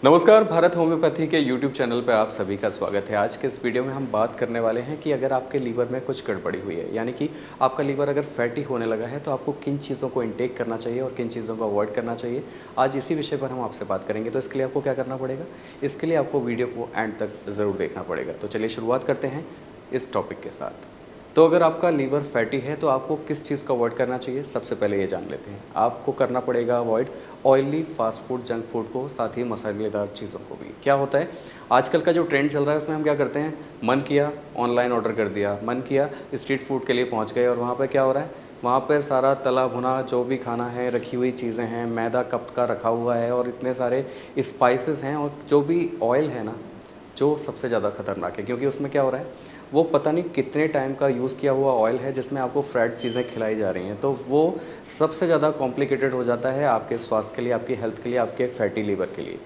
नमस्कार, भारत होम्योपैथी के YouTube channel पर आप सभी का स्वागत है। आज के इस वीडियो में हम बात करने वाले हैं कि अगर आपके लीवर में कुछ गड़बड़ी हुई है, यानी कि आपका लीवर अगर फैटी होने लगा है, तो आपको किन चीज़ों को इनटेक करना चाहिए और किन चीज़ों को अवॉइड करना चाहिए। आज इसी विषय पर हम आपसे बात करेंगे। तो इसके लिए आपको क्या करना पड़ेगा, इसके लिए आपको वीडियो को एंड तक ज़रूर देखना पड़ेगा। तो चलिए शुरुआत करते हैं इस टॉपिक के साथ। तो अगर आपका लीवर फैटी है तो आपको किस चीज़ को अवॉइड करना चाहिए, सबसे पहले ये जान लेते हैं। आपको करना पड़ेगा avoid oily, fast food, junk food को, साथ ही मसालेदार चीज़ों को भी। क्या होता है, आजकल का जो ट्रेंड चल रहा है उसमें हम क्या करते हैं, मन किया ऑनलाइन ऑर्डर कर दिया, मन किया स्ट्रीट फूड के लिए पहुंच गए, और वहाँ पर क्या हो रहा है, वहाँ पर सारा तला भुना जो भी खाना है, रखी हुई चीज़ें हैं, मैदा कप का रखा हुआ है, और इतने सारे स्पाइसेस हैं, और जो भी ऑयल है ना, जो सबसे ज़्यादा खतरनाक है, क्योंकि उसमें क्या हो रहा है, वो पता नहीं कितने टाइम का यूज़ किया हुआ ऑयल है जिसमें आपको फ्राइड चीज़ें खिलाई जा रही हैं। तो वो सबसे ज़्यादा कॉम्प्लिकेटेड हो जाता है आपके स्वास्थ्य के लिए, आपकी हेल्थ के लिए, आपके फैटी लीवर के लिए।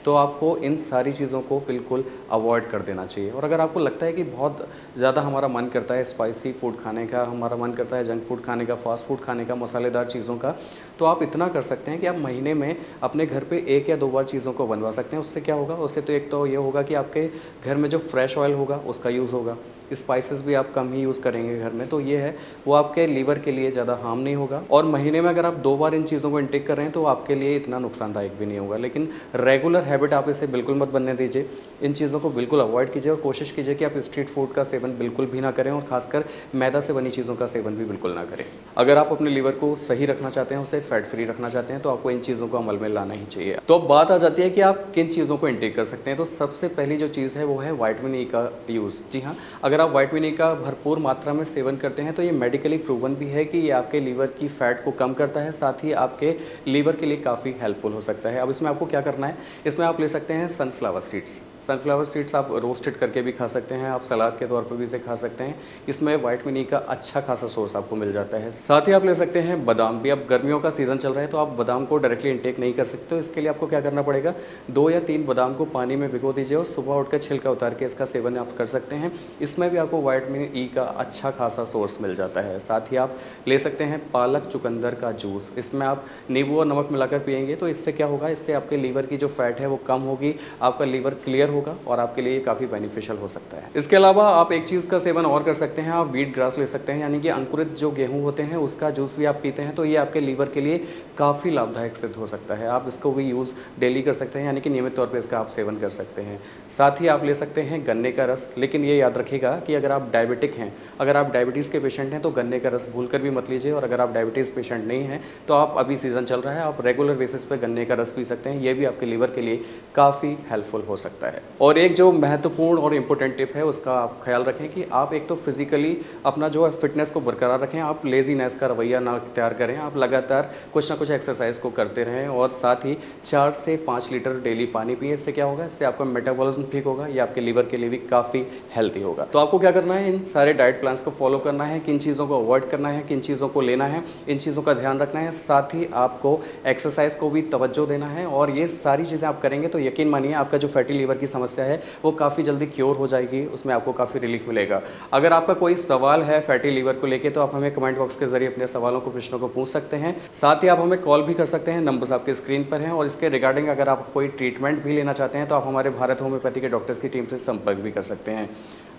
तो आपको इन सारी चीज़ों को बिल्कुल अवॉइड कर देना चाहिए। और अगर आपको लगता है कि बहुत ज़्यादा हमारा मन करता है स्पाइसी फूड खाने का, हमारा मन करता है जंक फूड खाने का, फास्ट फूड खाने का, मसालेदार चीज़ों का, तो आप इतना कर सकते हैं कि आप महीने में अपने घर पे 1 या 2 बार चीज़ों को बनवा सकते हैं। उससे क्या होगा, उससे तो एक तो ये होगा कि आपके घर में जो फ्रेश ऑयल होगा उसका यूज़ होगा, स्पाइसेस भी आप कम ही यूज़ करेंगे घर में, तो ये है वो आपके लीवर के लिए ज़्यादा हार्म नहीं होगा। और महीने में अगर आप 2 बार इन चीज़ों को इंटेक कर रहे हैं तो आपके लिए इतना नुकसानदायक भी नहीं होगा। लेकिन रेगुलर हैबिट आप इसे बिल्कुल मत बनने दीजिए, इन चीज़ों को बिल्कुल अवॉइड कीजिए, और कोशिश कीजिए कि आप स्ट्रीट फूड का सेवन बिल्कुल भी ना करें, और खासकर मैदा से बनी चीज़ों का सेवन भी बिल्कुल ना करें। अगर आप अपने लीवर को सही रखना चाहते हैं, उसे फैट फ्री रखना चाहते हैं, तो आपको इन चीज़ों को अमल में लाना ही चाहिए। तो अब बात आ जाती है कि आप किन चीज़ों को इंटेक कर सकते हैं। तो सबसे पहली जो चीज़ है वो है विटामिन ई का यूज़। जी हाँ, अगर आप विटामिन ई का भरपूर मात्रा में सेवन करते हैं तो ये मेडिकली प्रूवन भी है कि ये आपके लीवर की फैट को कम करता है, साथ ही आपके लीवर के लिए काफ़ी हेल्पफुल हो सकता है। अब इसमें आपको क्या करना है, इसमें आप ले सकते हैं सनफ्लावर सीड्स। सनफ्लावर सीड्स आप रोस्टेड करके भी खा सकते हैं, आप सलाद के तौर पर भी इसे खा सकते हैं। इसमें विटामिन ई का अच्छा खासा सोर्स आपको मिल जाता है। साथ ही आप ले सकते हैं बादाम भी। अब गर्मियों का सीज़न चल रहा है तो आप बादाम को डायरेक्टली इंटेक नहीं कर सकते, तो इसके लिए आपको क्या करना पड़ेगा, 2 या 3 बादाम को पानी में भिगो दीजिए और सुबह उठकर छिलका उतार के इसका सेवन आप कर सकते हैं। इसमें भी आपको विटामिन ई का अच्छा खासा सोर्स मिल जाता है। साथ ही आप ले सकते हैं पालक चुकंदर का जूस। इसमें आप नींबू और नमक मिलाकर पिएंगे तो इससे क्या होगा, इससे आपके लीवर की जो फैट है वो कम होगी, आपका लीवर क्लियर होगा, और आपके लिए काफ़ी बेनिफिशियल हो सकता है। इसके अलावा आप एक चीज़ का सेवन और कर सकते हैं, आप व्हीट ग्रास ले सकते हैं, यानी कि अंकुरित जो गेहूँ होते हैं उसका जूस भी आप पीते हैं, तो ये आपके लीवर के लिए काफ़ी लाभदायक सिद्ध हो सकता है। आप इसको भी यूज़ डेली कर सकते हैं, यानी कि नियमित तौर पर इसका आप सेवन कर सकते हैं। साथ ही आप ले सकते हैं गन्ने का रस, लेकिन ये याद रखिएगा कि अगर आप डायबिटिक हैं, अगर आप डायबिटीज़ के पेशेंट हैं तो गन्ने का रस भूल कर भी मत लीजिए, और अगर आप डायबिटीज़ पेशेंट नहीं हैं तो आप, अभी सीज़न चल रहा है, आप रेगुलर बेसिस पे गन्ने का रस पी सकते हैं। ये भी आपके लीवर के लिए काफ़ी हेल्पफुल हो सकता है। और एक जो महत्वपूर्ण और इम्पोर्टेंट टिप है उसका आप ख्याल रखें कि आप एक तो फिजिकली अपना जो है फिटनेस को बरकरार रखें, आप लेजीनेस का रवैया ना इख्तियार करें, आप लगातार कुछ ना कुछ एक्सरसाइज को करते रहें, और साथ ही 4 से 5 लीटर डेली पानी पिए। इससे क्या होगा, इससे आपका मेटाबॉलिज्म ठीक होगा, ये आपके लीवर के लिए भी काफ़ी हेल्थी होगा। तो आपको क्या करना है, इन सारे डाइट प्लान्स को फॉलो करना है, किन चीज़ों को अवॉइड करना है, किन चीज़ों को लेना है, इन चीज़ों का ध्यान रखना है। साथ ही आपको एक्सरसाइज को भी तवज्जो देना है, और ये सारी चीज़ें आप करेंगे तो यकीन मानिए आपका जो फैटी लीवर की समस्या है वो काफ़ी जल्दी क्योर हो जाएगी, उसमें आपको काफ़ी रिलीफ मिलेगा। अगर आपका कोई सवाल है फैटी लीवर को लेके तो आप हमें कमेंट बॉक्स के जरिए अपने सवालों को, प्रश्नों को पूछ सकते हैं। साथ ही आप हमें कॉल भी कर सकते हैं, नंबर्स आपके स्क्रीन पर हैं। और इसके रिगार्डिंग अगर आप कोई ट्रीटमेंट भी लेना चाहते हैं तो आप हमारे भारत होम्योपैथी के डॉक्टर्स की टीम से संपर्क भी कर सकते हैं।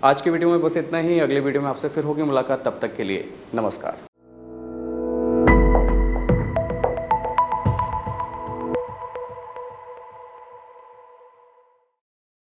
आज की वीडियो में बस इतना ही, अगले वीडियो में आपसे फिर होगी मुलाकात, तब तक के लिए नमस्कार।